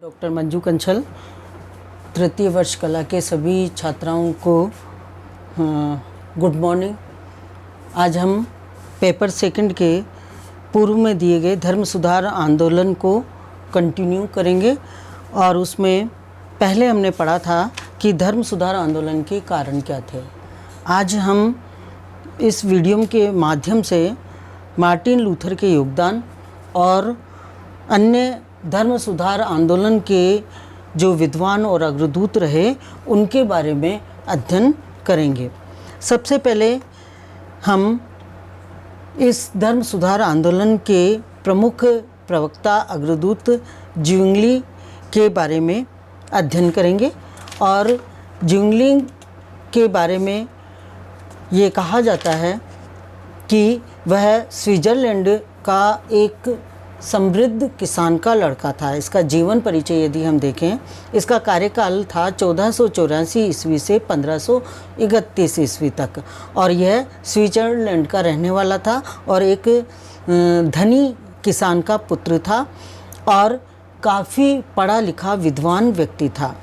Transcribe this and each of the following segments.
Doctor Manju कंछल तृतीय वर्ष कला के सभी छात्राओं को गुड मॉर्निंग। आज हम पेपर सेकंड के पूर्व में दिए गए धर्म सुधार आंदोलन को कंटिन्यू करेंगे और उसमें पहले हमने पढ़ा था कि धर्म सुधार आंदोलन के कारण क्या थे। आज हम इस वीडियो के माध्यम से मार्टिन लूथर के योगदान और अन्य धर्म सुधार आंदोलन के जो विद्वान और अग्रदूत रहे उनके बारे में अध्ययन करेंगे। सबसे पहले हम इस धर्म सुधार आंदोलन के प्रमुख प्रवक्ता अग्रदूत ज्विंगली के बारे में अध्ययन करेंगे। और ज्विंगली के बारे में ये कहा जाता है कि वह स्विट्ज़रलैंड का एक समृद्ध किसान का लड़का था। इसका जीवन परिचय यदि हम देखें, इसका कार्यकाल था 1484 ईस्वी से 1531 ईस्वी तक और यह स्विट्ज़रलैंड का रहने वाला था और एक धनी किसान का पुत्र था और काफ़ी पढ़ा लिखा विद्वान व्यक्ति था।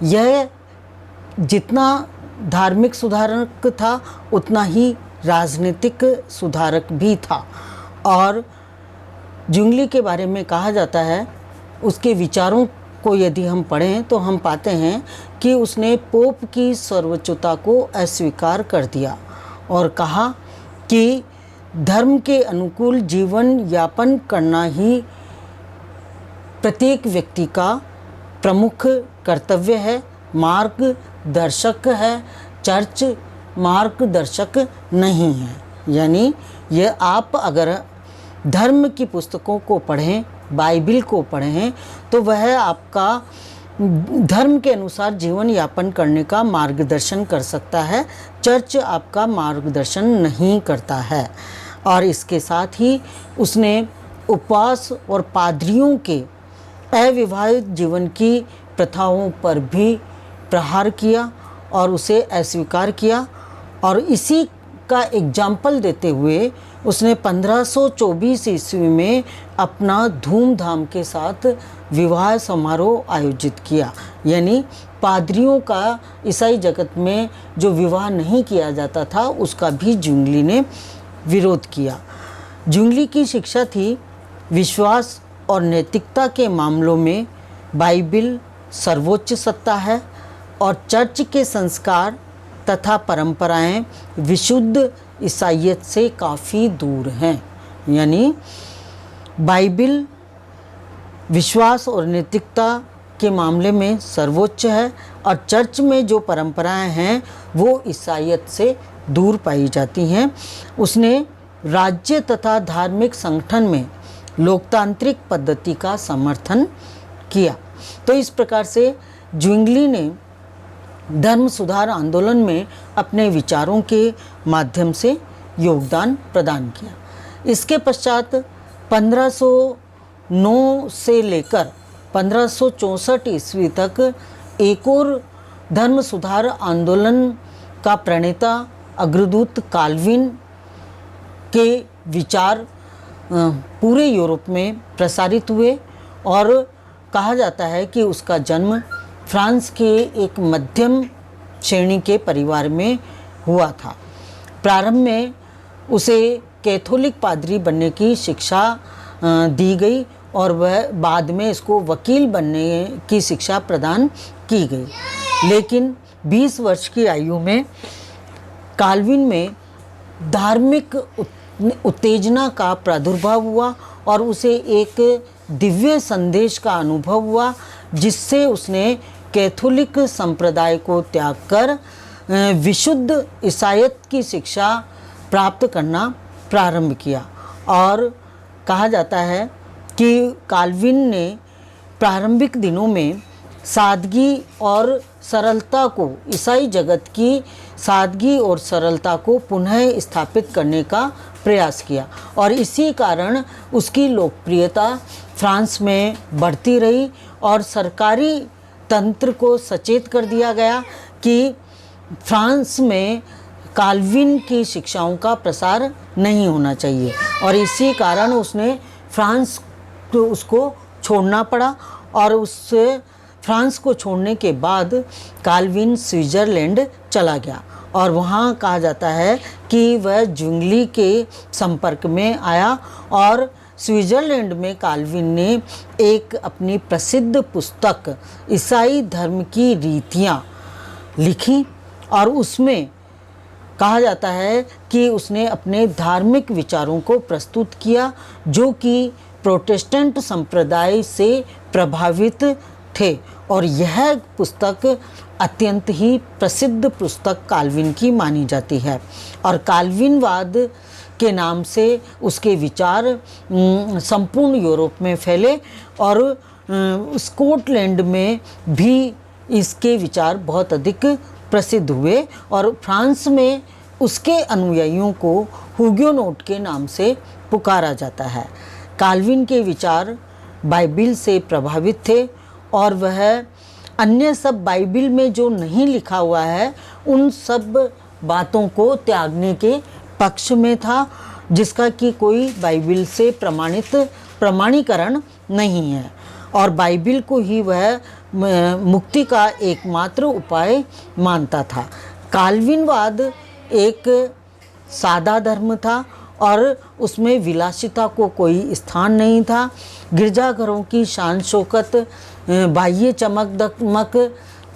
यह जितना धार्मिक सुधारक था उतना ही राजनीतिक सुधारक भी था। और ज्विंगली के बारे में कहा जाता है, उसके विचारों को यदि हम पढ़ें तो हम पाते हैं कि उसने पोप की सर्वोच्चता को अस्वीकार कर दिया और कहा कि धर्म के अनुकूल जीवन यापन करना ही प्रत्येक व्यक्ति का प्रमुख कर्तव्य है, मार्गदर्शक है, चर्च मार्गदर्शक नहीं है। यानी ये आप अगर धर्म की पुस्तकों को पढ़ें, बाइबिल को पढ़ें, तो वह आपका धर्म के अनुसार जीवन यापन करने का मार्गदर्शन कर सकता है, चर्च आपका मार्गदर्शन नहीं करता है। और इसके साथ ही उसने उपवास और पादरियों के अविवाहित जीवन की प्रथाओं पर भी प्रहार किया और उसे अस्वीकार किया। और इसी का एग्जाम्पल देते हुए उसने 1524 ईस्वी में अपना धूमधाम के साथ विवाह समारोह आयोजित किया। यानी पादरियों का ईसाई जगत में जो विवाह नहीं किया जाता था उसका भी ज्विंगली ने विरोध किया। ज्विंगली की शिक्षा थी विश्वास और नैतिकता के मामलों में बाइबिल सर्वोच्च सत्ता है और चर्च के संस्कार तथा परंपराएं विशुद्ध ईसाइयत से काफ़ी दूर हैं। यानी बाइबिल विश्वास और नैतिकता के मामले में सर्वोच्च है और चर्च में जो परंपराएं हैं वो ईसाइयत से दूर पाई जाती हैं। उसने राज्य तथा धार्मिक संगठन में लोकतांत्रिक पद्धति का समर्थन किया। तो इस प्रकार से ज्विंगली ने धर्म सुधार आंदोलन में अपने विचारों के माध्यम से योगदान प्रदान किया। इसके पश्चात 1509 से लेकर 1564 ईस्वी तक एक और धर्म सुधार आंदोलन का प्रणेता अग्रदूत काल्विन के विचार पूरे यूरोप में प्रसारित हुए और कहा जाता है कि उसका जन्म फ्रांस के एक मध्यम श्रेणी के परिवार में हुआ था। प्रारंभ में उसे कैथोलिक पादरी बनने की शिक्षा दी गई और वह बाद में इसको वकील बनने की शिक्षा प्रदान की गई। लेकिन 20 वर्ष की आयु में काल्विन में धार्मिक उत्तेजना का प्रादुर्भाव हुआ और उसे एक दिव्य संदेश का अनुभव हुआ जिससे उसने कैथोलिक संप्रदाय को त्याग कर विशुद्ध ईसाइयत की शिक्षा प्राप्त करना प्रारंभ किया। और कहा जाता है कि काल्विन ने प्रारंभिक दिनों में सादगी और सरलता को, ईसाई जगत की सादगी और सरलता को पुनः स्थापित करने का प्रयास किया और इसी कारण उसकी लोकप्रियता फ्रांस में बढ़ती रही और सरकारी तंत्र को सचेत कर दिया गया कि फ्रांस में काल्विन की शिक्षाओं का प्रसार नहीं होना चाहिए और इसी कारण उसने फ्रांस को उसको छोड़ना पड़ा और उस फ्रांस को छोड़ने के बाद काल्विन स्विट्ज़रलैंड चला गया और वहाँ कहा जाता है कि वह जुंगली के संपर्क में आया और स्विट्ज़रलैंड में काल्विन ने एक अपनी प्रसिद्ध पुस्तक ईसाई धर्म की रीतियाँ लिखी और उसमें कहा जाता है कि उसने अपने धार्मिक विचारों को प्रस्तुत किया जो कि प्रोटेस्टेंट संप्रदाय से प्रभावित थे और यह पुस्तक अत्यंत ही प्रसिद्ध पुस्तक काल्विन की मानी जाती है और काल्विनवाद के नाम से उसके विचार संपूर्ण यूरोप में फैले और स्कॉटलैंड में भी इसके विचार बहुत अधिक प्रसिद्ध हुए और फ्रांस में उसके अनुयायियों को हुगेनोट के नाम से पुकारा जाता है। काल्विन के विचार बाइबिल से प्रभावित थे और वह अन्य सब बाइबिल में जो नहीं लिखा हुआ है उन सब बातों को त्यागने के पक्ष में था जिसका कि कोई बाइबिल से प्रमाणीकरण नहीं है और बाइबिल को ही वह मुक्ति का एकमात्र उपाय मानता था। काल्विनवाद एक सादा धर्म था और उसमें विलासिता को कोई स्थान नहीं था। गिरजाघरों की शान शौकत, बाह्य चमक दमक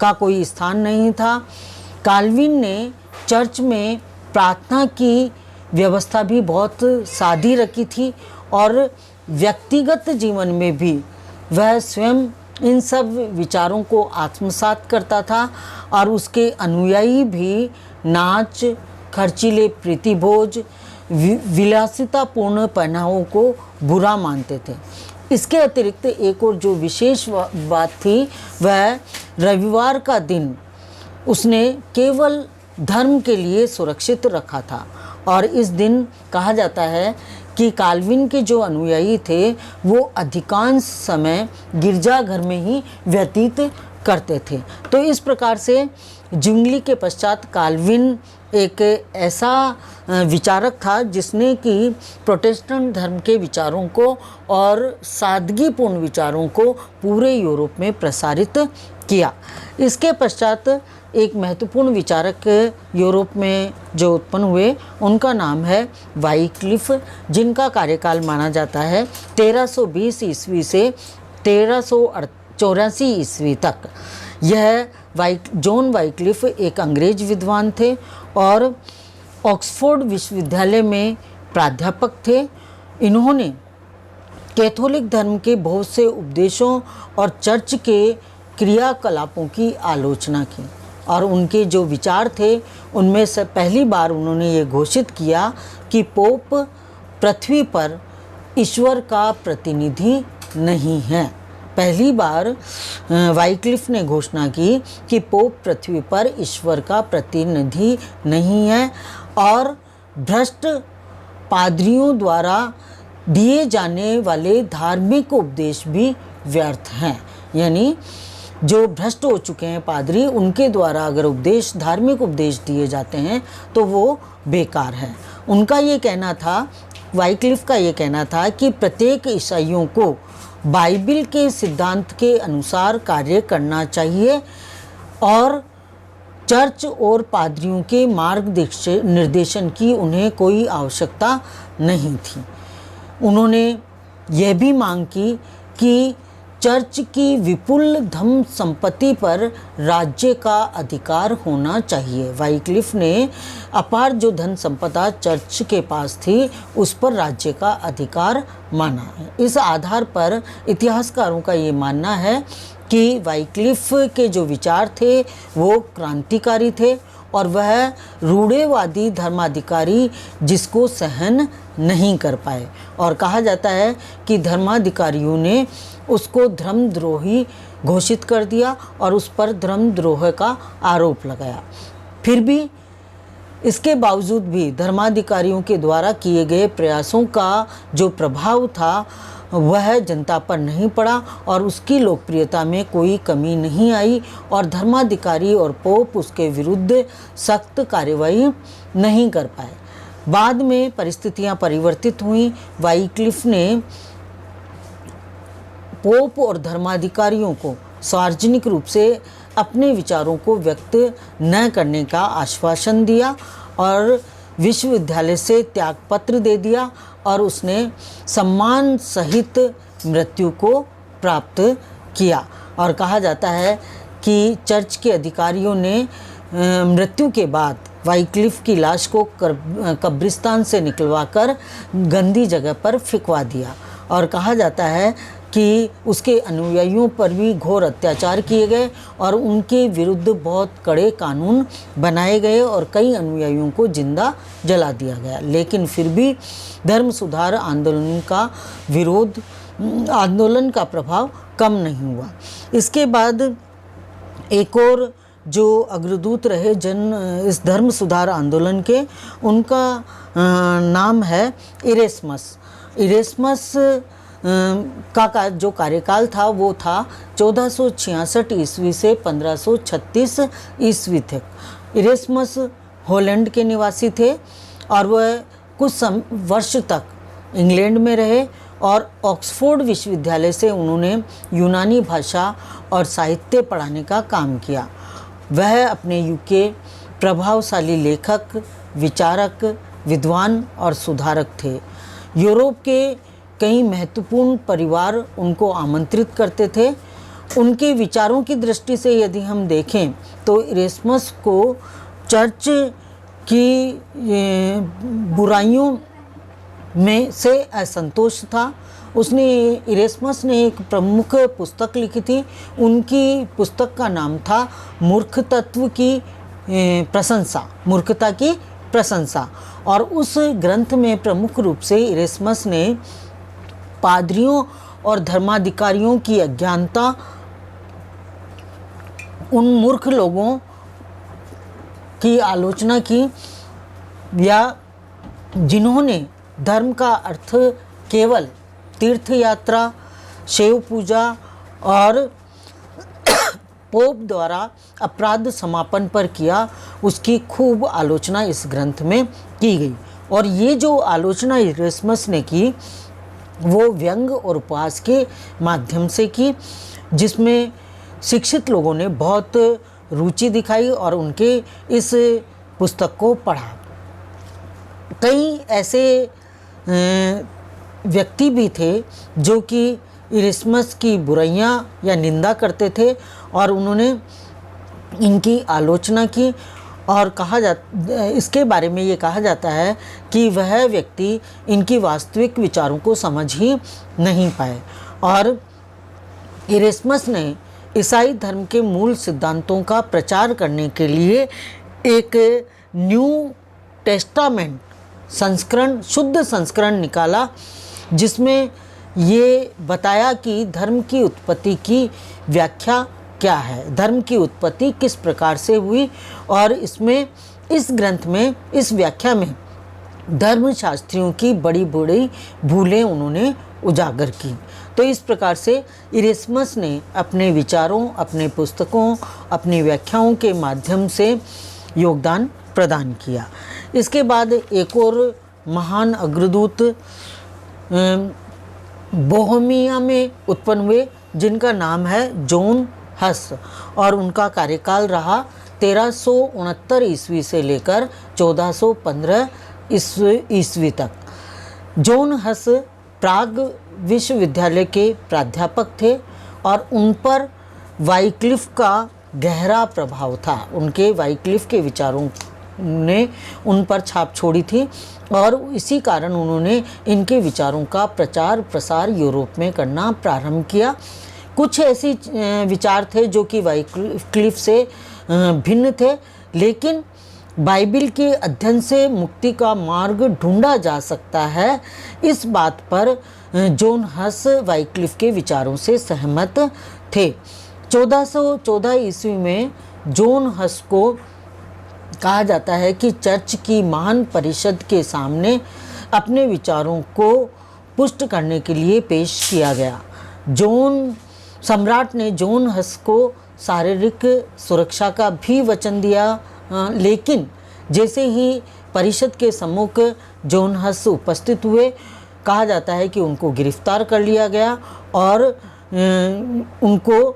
का कोई स्थान नहीं था। काल्विन ने चर्च में प्रार्थना की व्यवस्था भी बहुत सादी रखी थी और व्यक्तिगत जीवन में भी वह स्वयं इन सब विचारों को आत्मसात करता था और उसके अनुयायी भी नाच, खर्चीले प्रीतिभोज, विलासितापूर्ण पहनावों को बुरा मानते थे। इसके अतिरिक्त एक और जो विशेष बात थी वह रविवार का दिन उसने केवल धर्म के लिए सुरक्षित रखा था और इस दिन कहा जाता है कि काल्विन के जो अनुयायी थे वो अधिकांश समय गिरजाघर में ही व्यतीत करते थे। तो इस प्रकार से जुंगली के पश्चात काल्विन एक ऐसा विचारक था जिसने कि प्रोटेस्टेंट धर्म के विचारों को और सादगीपूर्ण विचारों को पूरे यूरोप में प्रसारित किया। इसके पश्चात एक महत्वपूर्ण विचारक यूरोप में जो उत्पन्न हुए उनका नाम है वाइक्लिफ, जिनका कार्यकाल माना जाता है 1320 ईस्वी से 1384 ईस्वी तक। यह जॉन वाइक्लिफ एक अंग्रेज विद्वान थे और ऑक्सफोर्ड विश्वविद्यालय में प्राध्यापक थे। इन्होंने कैथोलिक धर्म के बहुत से उपदेशों और चर्च के क्रियाकलापों की आलोचना की और उनके जो विचार थे उनमें से पहली बार उन्होंने ये घोषित किया कि पोप पृथ्वी पर ईश्वर का प्रतिनिधि नहीं है। पहली बार वाइक्लिफ ने घोषणा की कि पोप पृथ्वी पर ईश्वर का प्रतिनिधि नहीं है और भ्रष्ट पादरियों द्वारा दिए जाने वाले धार्मिक उपदेश भी व्यर्थ हैं। यानी जो भ्रष्ट हो चुके हैं पादरी, उनके द्वारा अगर धार्मिक उपदेश दिए जाते हैं तो वो बेकार है। उनका ये कहना था, वाइक्लिफ का ये कहना था कि प्रत्येक ईसाइयों को बाइबिल के सिद्धांत के अनुसार कार्य करना चाहिए और चर्च और पादरियों के निर्देशन की उन्हें कोई आवश्यकता नहीं थी। उन्होंने यह भी मांग की कि चर्च की विपुल धन संपत्ति पर राज्य का अधिकार होना चाहिए। वाइक्लिफ ने अपार जो धन संपदा चर्च के पास थी उस पर राज्य का अधिकार माना है। इस आधार पर इतिहासकारों का ये मानना है कि वाइक्लिफ के जो विचार थे वो क्रांतिकारी थे और वह रूढ़ेवादी धर्माधिकारी जिसको सहन नहीं कर पाए और कहा जाता है कि धर्माधिकारियों ने उसको धर्मद्रोही घोषित कर दिया और उस पर धर्मद्रोह का आरोप लगाया। फिर भी इसके बावजूद भी धर्माधिकारियों के द्वारा किए गए प्रयासों का जो प्रभाव था वह जनता पर नहीं पड़ा और उसकी लोकप्रियता में कोई कमी नहीं आई और धर्माधिकारी और पोप उसके विरुद्ध सख्त कार्रवाई नहीं कर पाए। बाद में परिस्थितियां परिवर्तित हुई। वाइक्लिफ ने पोप और धर्माधिकारियों को सार्वजनिक रूप से अपने विचारों को व्यक्त न करने का आश्वासन दिया और विश्वविद्यालय से त्यागपत्र दे दिया और उसने सम्मान सहित मृत्यु को प्राप्त किया। और कहा जाता है कि चर्च के अधिकारियों ने मृत्यु के बाद वाइक्लिफ की लाश को कब्रिस्तान से निकलवाकर गंदी जगह पर फेंकवा दिया। और कहा जाता है कि उसके अनुयायियों पर भी घोर अत्याचार किए गए और उनके विरुद्ध बहुत कड़े कानून बनाए गए और कई अनुयायियों को जिंदा जला दिया गया। लेकिन फिर भी धर्म सुधार आंदोलन का प्रभाव कम नहीं हुआ। इसके बाद एक और जो अग्रदूत रहे इस धर्म सुधार आंदोलन के, उनका नाम है इरेस्मस। इरेस्मस का जो कार्यकाल था वो था 1466 ईस्वी से 1536 ईस्वी तक। इरेस्मस हॉलैंड के निवासी थे और वह कुछ वर्ष तक इंग्लैंड में रहे और ऑक्सफोर्ड विश्वविद्यालय से उन्होंने यूनानी भाषा और साहित्य पढ़ाने का काम किया। वह अपने युग के प्रभावशाली लेखक, विचारक, विद्वान और सुधारक थे। यूरोप के कई महत्वपूर्ण परिवार उनको आमंत्रित करते थे। उनके विचारों की दृष्टि से यदि हम देखें तो इरेस्मस को चर्च की बुराइयों में से असंतोष था। इरेस्मस ने एक प्रमुख पुस्तक लिखी थी। उनकी पुस्तक का नाम था मूर्खता की प्रशंसा। और उस ग्रंथ में प्रमुख रूप से इरेस्मस ने पादरियों और धर्माधिकारियों की अज्ञानता, उन मूर्ख लोगों की आलोचना की या जिन्होंने धर्म का अर्थ केवल तीर्थ यात्रा, शिव पूजा और पोप द्वारा अपराध समापन पर किया, उसकी खूब आलोचना इस ग्रंथ में की गई। और ये जो आलोचना इरेस्मस ने की वो व्यंग और उपहास के माध्यम से की, जिसमें शिक्षित लोगों ने बहुत रुचि दिखाई और उनके इस पुस्तक को पढ़ा। कई ऐसे व्यक्ति भी थे जो कि इरेस्मस की बुराइयां या निंदा करते थे और उन्होंने इनकी आलोचना की। और इसके बारे में ये कहा जाता है कि वह व्यक्ति इनकी वास्तविक विचारों को समझ ही नहीं पाए। और इरेस्मस ने ईसाई धर्म के मूल सिद्धांतों का प्रचार करने के लिए एक न्यू टेस्टामेंट शुद्ध संस्करण निकाला, जिसमें ये बताया कि धर्म की उत्पत्ति की व्याख्या क्या है, धर्म की उत्पत्ति किस प्रकार से हुई। और इस ग्रंथ में, इस व्याख्या में धर्मशास्त्रियों की बड़ी बड़ी भूलें उन्होंने उजागर की। तो इस प्रकार से इरेस्मस ने अपने विचारों, अपने पुस्तकों, अपनी व्याख्याओं के माध्यम से योगदान प्रदान किया। इसके बाद एक और महान अग्रदूत बोहेमिया में उत्पन्न हुए, जिनका नाम है जॉन हस, और उनका कार्यकाल रहा 1369 ईस्वी से लेकर 1415 ईस्वी तक। जॉन हस प्राग विश्वविद्यालय के प्राध्यापक थे और उन पर वाइक्लिफ का गहरा प्रभाव था। उनके वाइक्लिफ के विचारों ने उन पर छाप छोड़ी थी और इसी कारण उन्होंने इनके विचारों का प्रचार प्रसार यूरोप में करना प्रारंभ किया। कुछ ऐसी विचार थे जो कि वाइक्लिफ से भिन्न थे, लेकिन बाइबिल के अध्ययन से मुक्ति का मार्ग ढूंढा जा सकता है, इस बात पर जॉन हस वाइक्लिफ के विचारों से सहमत थे। 1414 ईस्वी में जॉन हस को कहा जाता है कि चर्च की महान परिषद के सामने अपने विचारों को पुष्ट करने के लिए पेश किया गया। सम्राट ने जॉन हस को शारीरिक सुरक्षा का भी वचन दिया, लेकिन जैसे ही परिषद के सम्मुख जॉन हस उपस्थित हुए, कहा जाता है कि उनको गिरफ्तार कर लिया गया और उनको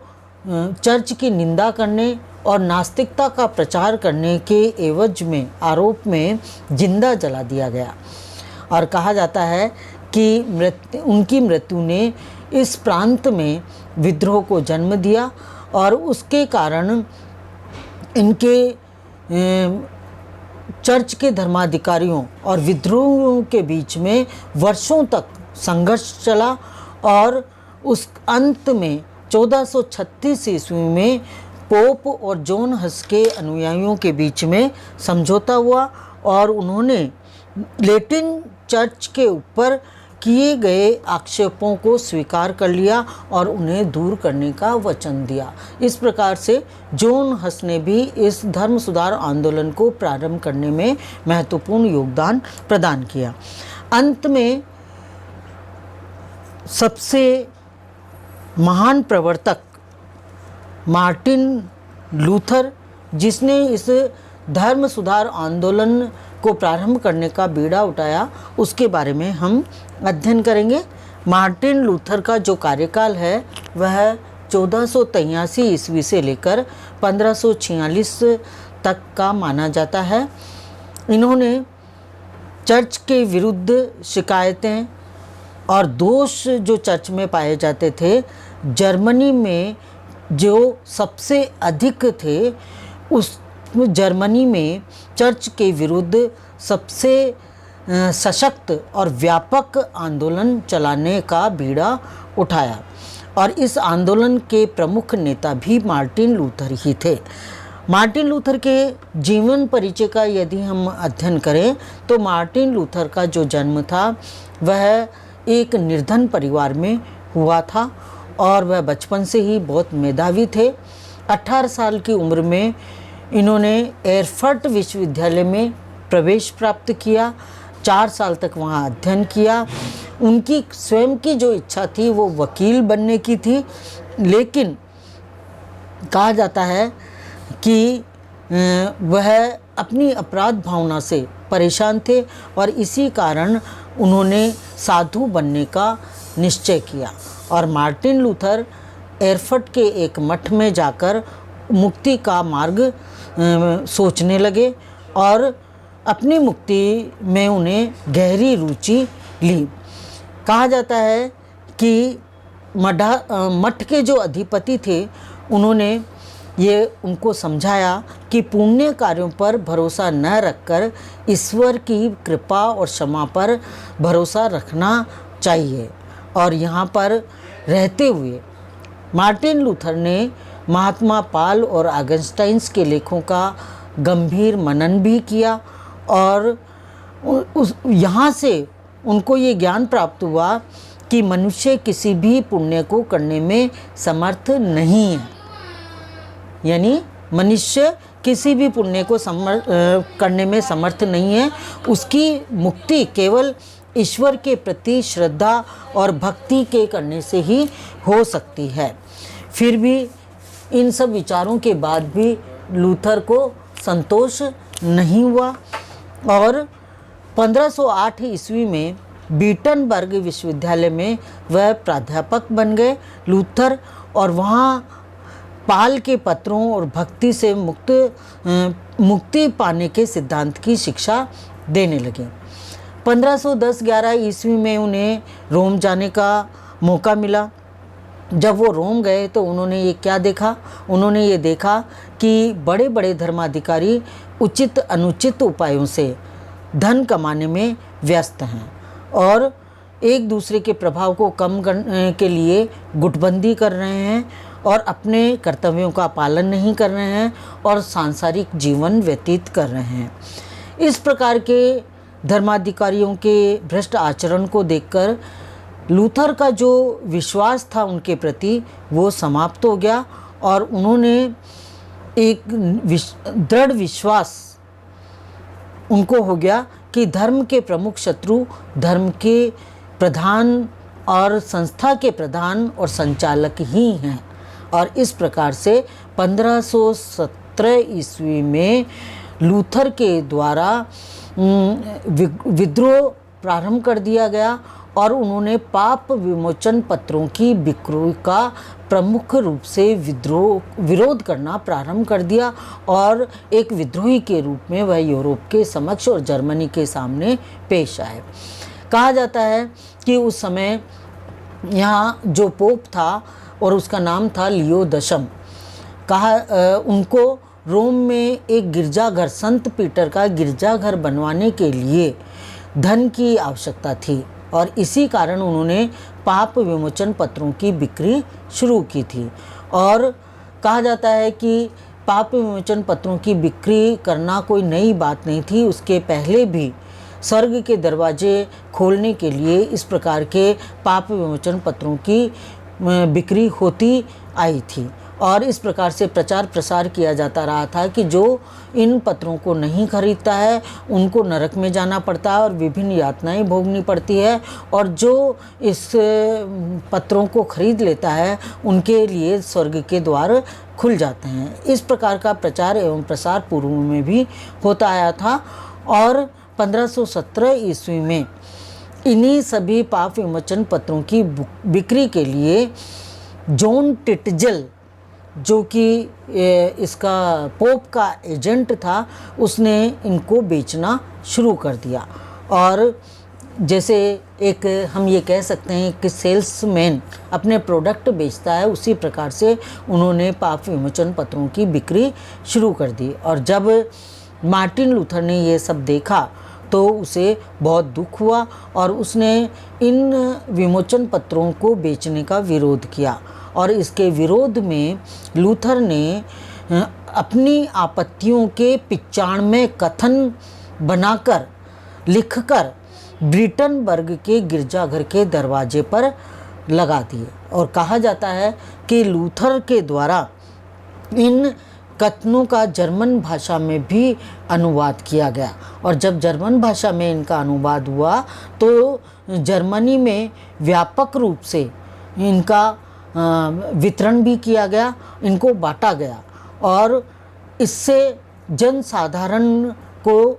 चर्च की निंदा करने और नास्तिकता का प्रचार करने के एवज में आरोप में जिंदा जला दिया गया। और कहा जाता है कि उनकी मृत्यु ने इस प्रांत में विद्रोह को जन्म दिया और उसके कारण इनके चर्च के धर्माधिकारियों और विद्रोहियों के बीच में वर्षों तक संघर्ष चला और उस अंत में 1436 ईस्वी में पोप और जॉन हस के अनुयायियों के बीच में समझौता हुआ और उन्होंने लैटिन चर्च के ऊपर किए गए आक्षेपों को स्वीकार कर लिया और उन्हें दूर करने का वचन दिया। इस प्रकार से जॉन हस ने भी इस धर्म सुधार आंदोलन को प्रारंभ करने में महत्वपूर्ण योगदान प्रदान किया। अंत में सबसे महान प्रवर्तक मार्टिन लूथर, जिसने इस धर्म सुधार आंदोलन को प्रारंभ करने का बीड़ा उठाया, उसके बारे में हम अध्ययन करेंगे। मार्टिन लूथर का जो कार्यकाल है वह 1483 ईस्वी से लेकर 1546 तक का माना जाता है। इन्होंने चर्च के विरुद्ध शिकायतें और दोष जो चर्च में पाए जाते थे, जर्मनी में जो सबसे अधिक थे, उस जर्मनी में चर्च के विरुद्ध सबसे सशक्त और व्यापक आंदोलन चलाने का बीड़ा उठाया और इस आंदोलन के प्रमुख नेता भी मार्टिन लूथर ही थे। मार्टिन लूथर के जीवन परिचय का यदि हम अध्ययन करें तो मार्टिन लूथर का जो जन्म था वह एक निर्धन परिवार में हुआ था और वह बचपन से ही बहुत मेधावी थे। 18 साल की उम्र में इन्होंने एरफर्ट विश्वविद्यालय में प्रवेश प्राप्त किया। 4 साल तक वहाँ अध्ययन किया। उनकी स्वयं की जो इच्छा थी वो वकील बनने की थी, लेकिन कहा जाता है कि वह अपनी अपराध भावना से परेशान थे और इसी कारण उन्होंने साधु बनने का निश्चय किया और मार्टिन लूथर एरफर्ट के एक मठ में जाकर मुक्ति का मार्ग सोचने लगे और अपनी मुक्ति में उन्हें गहरी रुचि ली। कहा जाता है कि मठ के जो अधिपति थे उन्होंने ये उनको समझाया कि पुण्य कार्यों पर भरोसा न रखकर ईश्वर की कृपा और क्षमा पर भरोसा रखना चाहिए। और यहाँ पर रहते हुए मार्टिन लूथर ने महात्मा पाल और ऑगस्टाइन्स के लेखों का गंभीर मनन भी किया और यहाँ से उनको ये ज्ञान प्राप्त हुआ कि मनुष्य किसी भी पुण्य को करने में समर्थ नहीं है, यानी मनुष्य किसी भी पुण्य को करने में समर्थ नहीं है। उसकी मुक्ति केवल ईश्वर के प्रति श्रद्धा और भक्ति के करने से ही हो सकती है। फिर भी इन सब विचारों के बाद भी लूथर को संतोष नहीं हुआ और 1508 ईस्वी में बीटनबर्ग विश्वविद्यालय में वह प्राध्यापक बन गए लूथर और वहाँ पाल के पत्रों और भक्ति से मुक्ति पाने के सिद्धांत की शिक्षा देने लगे। 1510-11 ईस्वी में उन्हें रोम जाने का मौका मिला। जब वो रोम गए तो उन्होंने ये क्या देखा? उन्होंने ये देखा कि बड़े बड़े धर्माधिकारी उचित अनुचित उपायों से धन कमाने में व्यस्त हैं और एक दूसरे के प्रभाव को कम करने के लिए गुटबंदी कर रहे हैं और अपने कर्तव्यों का पालन नहीं कर रहे हैं और सांसारिक जीवन व्यतीत कर रहे हैं। इस प्रकार के धर्माधिकारियों के भ्रष्ट आचरण को देखकर लूथर का जो विश्वास था उनके प्रति वो समाप्त हो गया और उन्होंने एक दृढ़ विश्वास उनको हो गया कि धर्म के प्रमुख शत्रु धर्म के प्रधान और संस्था के प्रधान और संचालक ही हैं। और इस प्रकार से 1517 ईस्वी में लूथर के द्वारा विद्रोह प्रारंभ कर दिया गया और उन्होंने पाप विमोचन पत्रों की बिक्री का प्रमुख रूप से विरोध करना प्रारंभ कर दिया और एक विद्रोही के रूप में वह यूरोप के समक्ष और जर्मनी के सामने पेश आए। कहा जाता है कि उस समय यहाँ जो पोप था और उसका नाम था लियो दशम, उनको रोम में एक गिरजाघर, संत पीटर का गिरजाघर बनवाने के लिए धन की आवश्यकता थी और इसी कारण उन्होंने पाप विमोचन पत्रों की बिक्री शुरू की थी। और कहा जाता है कि पाप विमोचन पत्रों की बिक्री करना कोई नई बात नहीं थी, उसके पहले भी स्वर्ग के दरवाजे खोलने के लिए इस प्रकार के पाप विमोचन पत्रों की बिक्री होती आई थी और इस प्रकार से प्रचार प्रसार किया जाता रहा था कि जो इन पत्रों को नहीं खरीदता है उनको नरक में जाना पड़ता है और विभिन्न यातनाएं भोगनी पड़ती है, और जो इस पत्रों को खरीद लेता है उनके लिए स्वर्ग के द्वार खुल जाते हैं। इस प्रकार का प्रचार एवं प्रसार पूर्व में भी होता आया था और 1517 ईस्वी में इन्हीं सभी पाप विमोचन पत्रों की बिक्री के लिए जॉन टिटजल, जो कि इसका पोप का एजेंट था, उसने इनको बेचना शुरू कर दिया। और जैसे एक हम ये कह सकते हैं कि सेल्समैन अपने प्रोडक्ट बेचता है, उसी प्रकार से उन्होंने पाप विमोचन पत्रों की बिक्री शुरू कर दी। और जब मार्टिन लूथर ने ये सब देखा तो उसे बहुत दुख हुआ और उसने इन विमोचन पत्रों को बेचने का विरोध किया और इसके विरोध में लूथर ने अपनी आपत्तियों के 95 कथन बनाकर लिखकर ब्रिटनबर्ग के गिरजाघर के दरवाजे पर लगा दिए। और कहा जाता है कि लूथर के द्वारा इन कथनों का जर्मन भाषा में भी अनुवाद किया गया और जब जर्मन भाषा में इनका अनुवाद हुआ तो जर्मनी में व्यापक रूप से इनका वितरण भी किया गया, इनको बांटा गया और इससे जनसाधारण को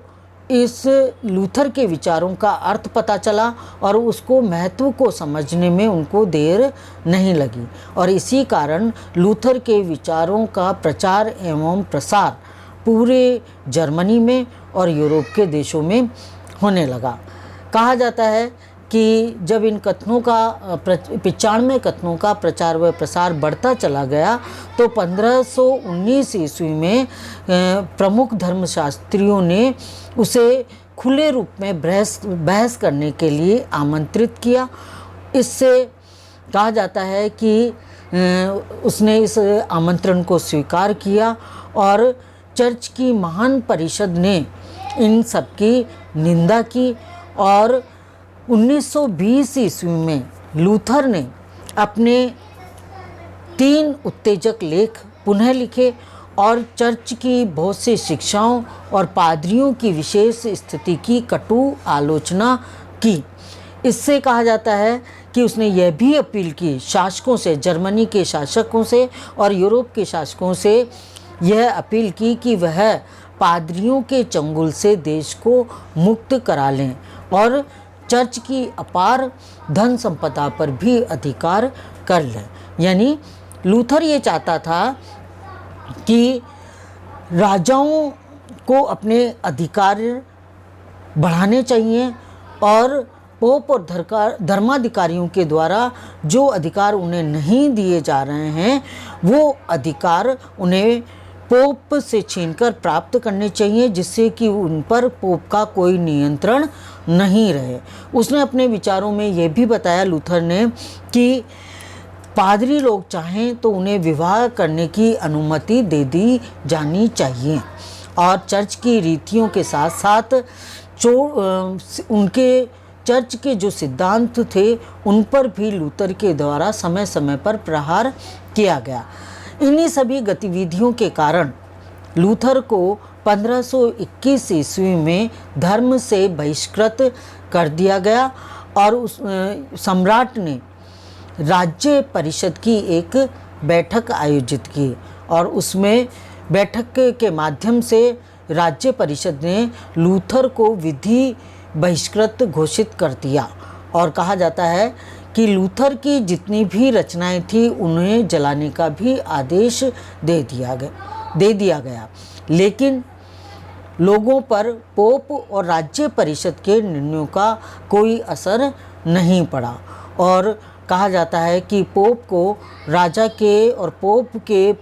इस लूथर के विचारों का अर्थ पता चला और उसको महत्व को समझने में उनको देर नहीं लगी और इसी कारण लूथर के विचारों का प्रचार एवं प्रसार पूरे जर्मनी में और यूरोप के देशों में होने लगा। कहा जाता है कि जब इन कथनों का 95 कथनों का प्रचार व प्रसार बढ़ता चला गया तो 1519 ईस्वी में प्रमुख धर्मशास्त्रियों ने उसे खुले रूप में बहस करने के लिए आमंत्रित किया। इससे कहा जाता है कि उसने इस आमंत्रण को स्वीकार किया और चर्च की महान परिषद ने इन सब की निंदा की और 1920 ईस्वी में लूथर ने अपने 3 उत्तेजक लेख पुनः लिखे और चर्च की बहुत सी शिक्षाओं और पादरियों की विशेष स्थिति की कटु आलोचना की। इससे कहा जाता है कि उसने यह भी अपील की शासकों से, जर्मनी के शासकों से और यूरोप के शासकों से यह अपील की कि वह पादरियों के चंगुल से देश को मुक्त करा लें और चर्च की अपार धन संपदा पर भी अधिकार कर लें। यानी लूथर ये चाहता था कि राजाओं को अपने अधिकार बढ़ाने चाहिए और पोप और धर्माधिकारियों के द्वारा जो अधिकार उन्हें नहीं दिए जा रहे हैं वो अधिकार उन्हें पोप से छीनकर प्राप्त करने चाहिए, जिससे कि उन पर पोप का कोई नियंत्रण नहीं रहे। उसने अपने विचारों में यह भी बताया लूथर ने कि पादरी लोग चाहें तो उन्हें विवाह करने की अनुमति दे दी जानी चाहिए और चर्च की रीतियों के साथ साथ उनके चर्च के जो सिद्धांत थे उन पर भी लूथर के द्वारा समय समय पर प्रहार किया गया। इन्हीं सभी गतिविधियों के कारण लूथर को 1521 ईस्वी में धर्म से बहिष्कृत कर दिया गया और उस सम्राट ने राज्य परिषद की एक बैठक आयोजित की और उसमें बैठक के माध्यम से राज्य परिषद ने लूथर को विधि बहिष्कृत घोषित कर दिया और कहा जाता है कि लूथर की जितनी भी रचनाएं थी उन्हें जलाने का भी आदेश दे दिया गया, लेकिन लोगों पर पोप और राज्य परिषद के निर्णयों का कोई असर नहीं पड़ा। और कहा जाता है कि पोप को राजा के और पोप के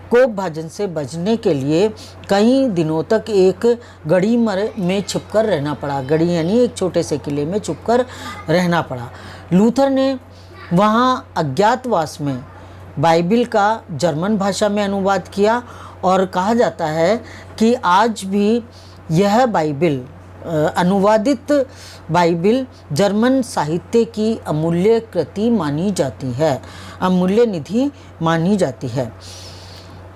कोपभाजन से बचने के लिए कई दिनों तक एक गढ़ी में छुपकर रहना पड़ा। गढ़ी यानी एक छोटे से किले में छुपकर रहना पड़ा। लूथर ने वहाँ अज्ञातवास में बाइबिल का जर्मन भाषा में अनुवाद किया और कहा जाता है कि आज भी यह बाइबिल अनुवादित बाइबिल जर्मन साहित्य की अमूल्य कृति मानी जाती है, अमूल्य निधि मानी जाती है।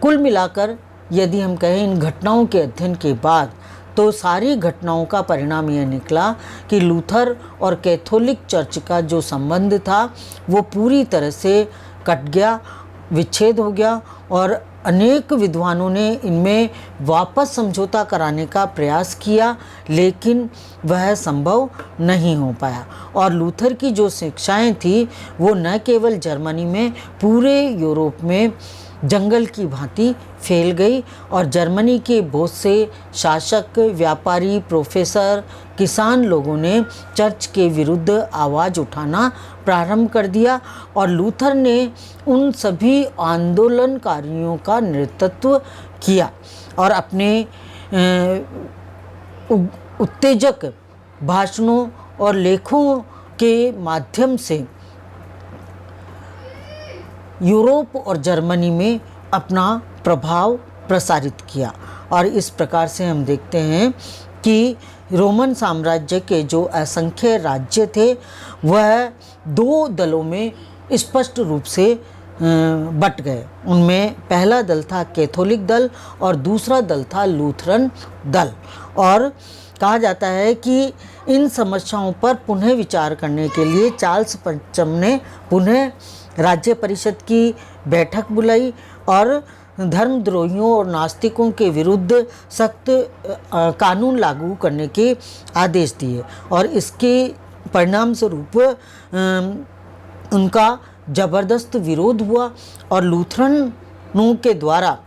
कुल मिलाकर यदि हम कहें इन घटनाओं के अध्ययन के बाद तो सारी घटनाओं का परिणाम यह निकला कि लूथर और कैथोलिक चर्च का जो संबंध था वो पूरी तरह से कट गया, विच्छेद हो गया और अनेक विद्वानों ने इनमें वापस समझौता कराने का प्रयास किया, लेकिन वह संभव नहीं हो पाया। और लूथर की जो शिक्षाएं थी वो न केवल जर्मनी में, पूरे यूरोप में जंगल की भांति फैल गई और जर्मनी के बहुत से शासक, व्यापारी, प्रोफेसर, किसान लोगों ने चर्च के विरुद्ध आवाज़ उठाना प्रारंभ कर दिया और लूथर ने उन सभी आंदोलनकारियों का नेतृत्व किया और अपने उत्तेजक भाषणों और लेखों के माध्यम से यूरोप और जर्मनी में अपना प्रभाव प्रसारित किया। और इस प्रकार से हम देखते हैं कि रोमन साम्राज्य के जो असंख्य राज्य थे वह दो दलों में स्पष्ट रूप से बट गए। उनमें पहला दल था कैथोलिक दल और दूसरा दल था लूथरन दल। और कहा जाता है कि इन समस्याओं पर पुनः विचार करने के लिए चार्ल्स पंचम ने पुनः राज्य परिषद की बैठक बुलाई और धर्मद्रोहियों और नास्तिकों के विरुद्ध सख्त कानून लागू करने के आदेश दिए और इसके परिणाम स्वरूप उनका ज़बरदस्त विरोध हुआ और लूथरनों के द्वारा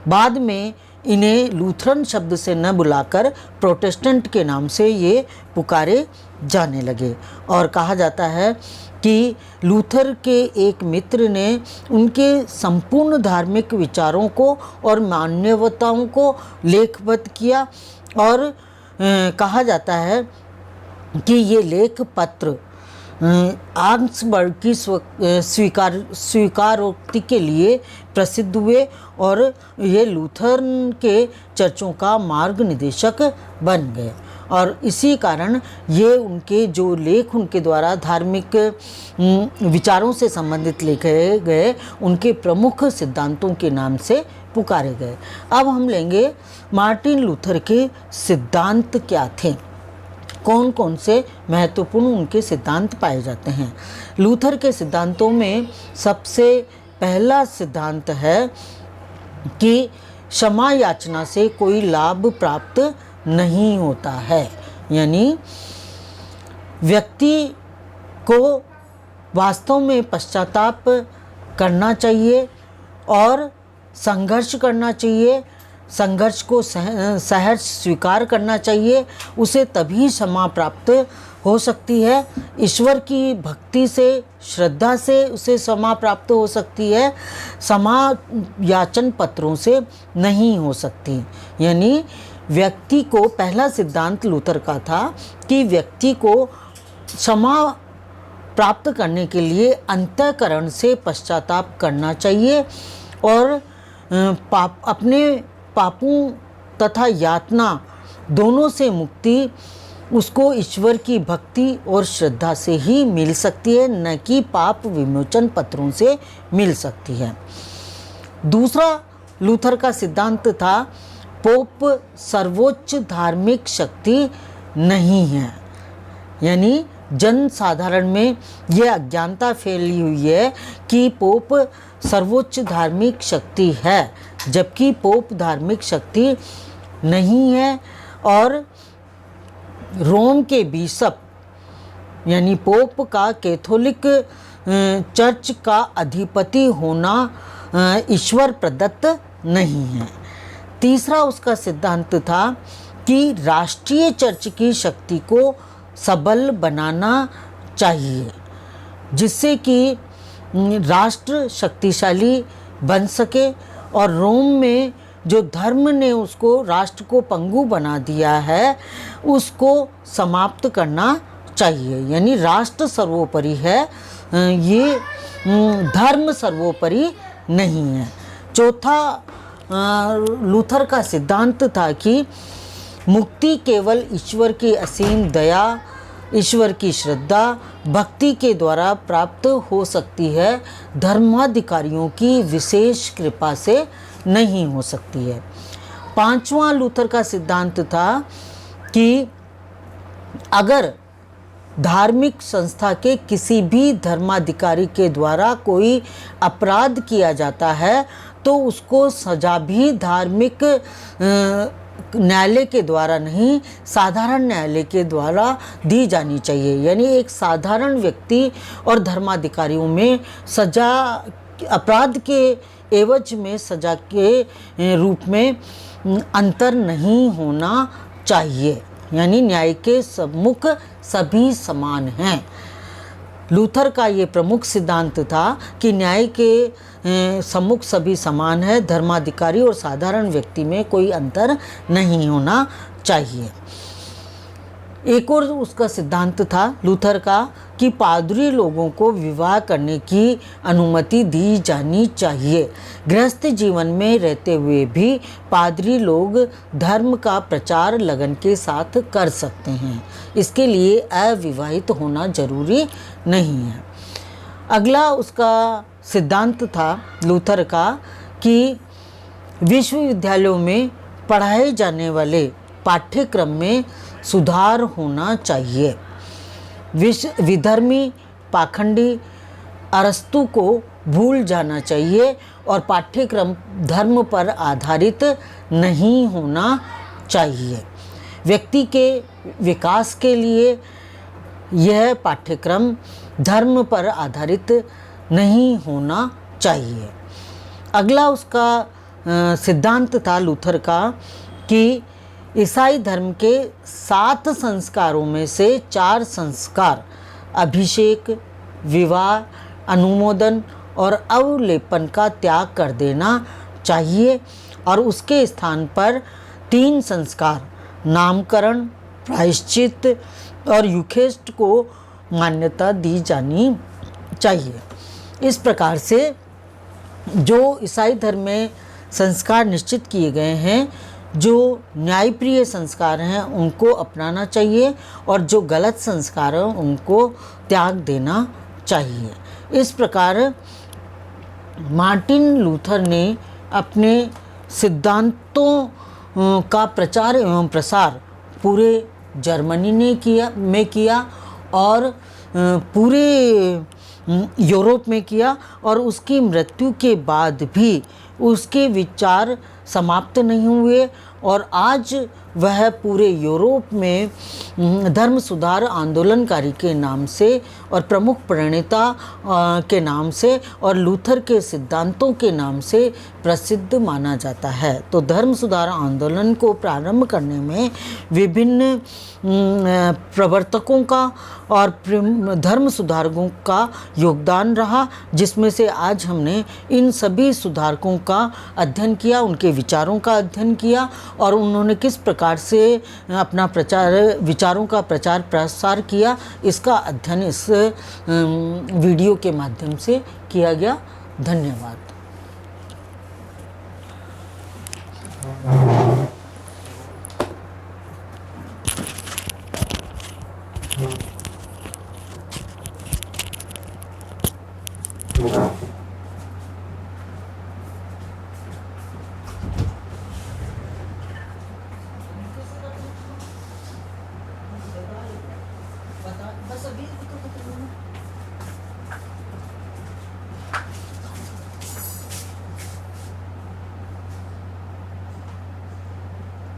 बाद में इन्हें लूथरन शब्द से न बुलाकर प्रोटेस्टेंट के नाम से ये पुकारे जाने लगे। और कहा जाता है कि लूथर के एक मित्र ने उनके संपूर्ण धार्मिक विचारों को और मान्यताओं को लेखबद्ध किया और कहा जाता है कि ये लेख पत्र आग्सबर्ग की स्वीकारोक्ति के लिए प्रसिद्ध हुए और ये लूथरन के चर्चों का मार्ग निर्देशक बन गए। और इसी कारण ये उनके जो लेख उनके द्वारा धार्मिक विचारों से संबंधित लिखे गए उनके प्रमुख सिद्धांतों के नाम से पुकारे गए। अब हम लेंगे मार्टिन लूथर के सिद्धांत क्या थे, कौन कौन से महत्वपूर्ण उनके सिद्धांत पाए जाते हैं। लूथर के सिद्धांतों में सबसे पहला सिद्धांत है कि क्षमा याचना से कोई लाभ प्राप्त नहीं होता है, यानी व्यक्ति को वास्तव में पश्चाताप करना चाहिए और संघर्ष करना चाहिए, संघर्ष को सहर्ष स्वीकार करना चाहिए, उसे तभी क्षमा प्राप्त हो सकती है। ईश्वर की भक्ति से, श्रद्धा से उसे क्षमा प्राप्त हो सकती है, क्षमा याचन पत्रों से नहीं हो सकती। यानी व्यक्ति को, पहला सिद्धांत लूथर का था कि व्यक्ति को क्षमा प्राप्त करने के लिए अंतःकरण से पश्चाताप करना चाहिए और अपने पापों तथा यातना दोनों से मुक्ति उसको ईश्वर की भक्ति और श्रद्धा से ही मिल सकती है, न कि पाप विमोचन पत्रों से मिल सकती है। दूसरा लूथर का सिद्धांत था पोप सर्वोच्च धार्मिक शक्ति नहीं है, यानी जन साधारण में यह अज्ञानता फैली हुई है कि पोप सर्वोच्च धार्मिक शक्ति है, जबकि पोप धार्मिक शक्ति नहीं है। और रोम के बिशप यानी पोप का कैथोलिक चर्च का अधिपति होना ईश्वर प्रदत्त नहीं है। तीसरा उसका सिद्धांत था कि राष्ट्रीय चर्च की शक्ति को सबल बनाना चाहिए, जिससे कि राष्ट्र शक्तिशाली बन सके, और रोम में जो धर्म ने उसको राष्ट्र को पंगु बना दिया है उसको समाप्त करना चाहिए। यानी राष्ट्र सर्वोपरि है, ये धर्म सर्वोपरि नहीं है। चौथा लूथर का सिद्धांत था कि मुक्ति केवल ईश्वर की असीम दया, ईश्वर की श्रद्धा, भक्ति के द्वारा प्राप्त हो सकती है, धर्माधिकारियों की विशेष कृपा से नहीं हो सकती है। पांचवां लूथर का सिद्धांत था कि अगर धार्मिक संस्था के किसी भी धर्माधिकारी के द्वारा कोई अपराध किया जाता है तो उसको सजा भी धार्मिक न्यायालय के द्वारा नहीं, साधारण न्यायालय के द्वारा दी जानी चाहिए। यानी एक साधारण व्यक्ति और धर्माधिकारियों में सजा, अपराध के एवज में सजा के रूप में अंतर नहीं होना चाहिए। यानी न्याय के सम्मुख सभी समान हैं। लूथर का ये प्रमुख सिद्धांत था कि न्याय के सम्मुख सभी समान है, धर्माधिकारी और साधारण व्यक्ति में कोई अंतर नहीं होना चाहिए। एक और उसका सिद्धांत था लूथर का कि पादरी लोगों को विवाह करने की अनुमति दी जानी चाहिए। गृहस्थ जीवन में रहते हुए भी पादरी लोग धर्म का प्रचार लगन के साथ कर सकते हैं, इसके लिए अविवाहित होना जरूरी नहीं है। अगला उसका सिद्धांत था लूथर का कि विश्वविद्यालयों में पढ़ाए जाने वाले पाठ्यक्रम में सुधार होना चाहिए। विधर्मी, पाखंडी अरस्तु को भूल जाना चाहिए और पाठ्यक्रम धर्म पर आधारित नहीं होना चाहिए। व्यक्ति के विकास के लिए यह पाठ्यक्रम धर्म पर आधारित नहीं होना चाहिए। अगला उसका सिद्धांत था लूथर का कि ईसाई धर्म के 7 संस्कारों में से 4 संस्कार अभिषेक, विवाह, अनुमोदन और अवलेपन का त्याग कर देना चाहिए और उसके स्थान पर 3 संस्कार नामकरण, प्रायश्चित और यूखेस्ट को मान्यता दी जानी चाहिए। इस प्रकार से जो ईसाई धर्म में संस्कार निश्चित किए गए हैं, जो न्यायप्रिय संस्कार हैं उनको अपनाना चाहिए और जो गलत संस्कार हैं उनको त्याग देना चाहिए। इस प्रकार मार्टिन लूथर ने अपने सिद्धांतों का प्रचार एवं प्रसार पूरे जर्मनी ने किया और पूरे यूरोप में किया और उसकी मृत्यु के बाद भी उसके विचार समाप्त नहीं हुए और आज वह पूरे यूरोप में धर्म सुधार आंदोलनकारी के नाम से और प्रमुख प्रणेता के नाम से और लूथर के सिद्धांतों के नाम से प्रसिद्ध माना जाता है। तो धर्म सुधार आंदोलन को प्रारंभ करने में विभिन्न प्रवर्तकों का और धर्म सुधारकों का योगदान रहा, जिसमें से आज हमने इन सभी सुधारकों का अध्ययन किया, उनके विचारों का अध्ययन किया और उन्होंने किस प्रकार से अपना विचारों का प्रचार प्रसार किया, इसका अध्ययन इस वीडियो के माध्यम से किया गया। धन्यवाद। Wow.